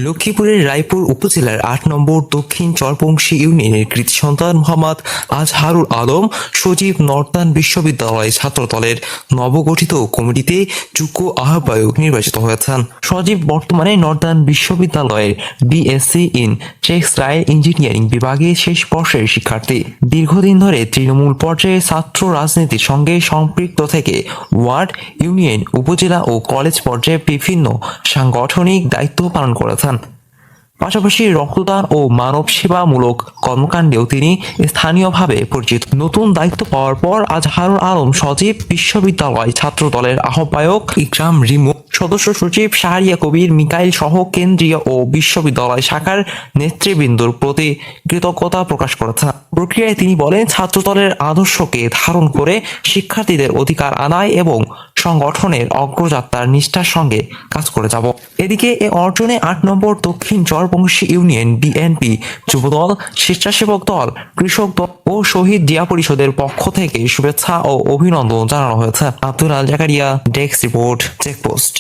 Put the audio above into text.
লক্ষ্মীপুরের রায়পুর উপজেলার ৮ নম্বর দক্ষিণ চরপংশী ইউনিয়নের কৃতি সন্তান মোহাম্মদ আজহারুল আলম সজীব নর্দান বিশ্ববিদ্যালয় ছাত্রদলের নবগঠিত কমিটিতে যোগ্য আহ্বায়ক নির্বাচিত হয়েছেন। সজীব বর্তমানে নর্দান বিশ্ববিদ্যালয়ের বিএসসি ইন টেক্সটাইল ইঞ্জিনিয়ারিং বিভাগে শেষ বর্ষের শিক্ষার্থী। দীর্ঘদিন ধরে তৃণমূল পর্যায়ে ছাত্র রাজনীতির সঙ্গে সম্পৃক্ত থেকে ওয়ার্ড, ইউনিয়ন, উপজেলা ও কলেজ পর্যায়ে বিভিন্ন সাংগঠনিক দায়িত্ব পালন করেছেন। পাশাপাশি রক্তদান ও মানব সেবামূলক কর্মকাণ্ডেও তিনি স্থানীয়ভাবে পরিচিত। নতুন দায়িত্ব পাওয়ার পর আজহারুল আলম সজীব বিশ্ববিদ্যালয় ছাত্রদলের আহ্বায়ক ইকরাম রিমু, সদস্য সচিব শাহরিয়া কবির, মিকাইল সহ কেন্দ্রীয় ও বিশ্ববিদ্যালয় শাখার নেতৃবৃন্দর প্রতি কৃতজ্ঞতা প্রকাশ করেছেন। প্রক্রিয়ায় তিনি বলেন, ছাত্রদলের আদর্শকে ধারণ করে শিক্ষার্থীদের অধিকার আদায় এবং সংগঠনের অগ্রযাত্রার নিষ্ঠার সঙ্গে কাজ করে যাব। এদিকে এ অর্জনে ৮ নম্বর দক্ষিণ চরপংশী ইউনিয়ন বিএনপি, যুবদল, স্বেচ্ছাসেবক দল, কৃষক দল ও শহীদ জিয়া পরিষদের পক্ষ থেকে শুভেচ্ছা ও অভিনন্দন জানানো হয়েছে। আব্দুল আল জাকারিয়া, ডেস্ক রিপোর্ট, চেকপোস্ট।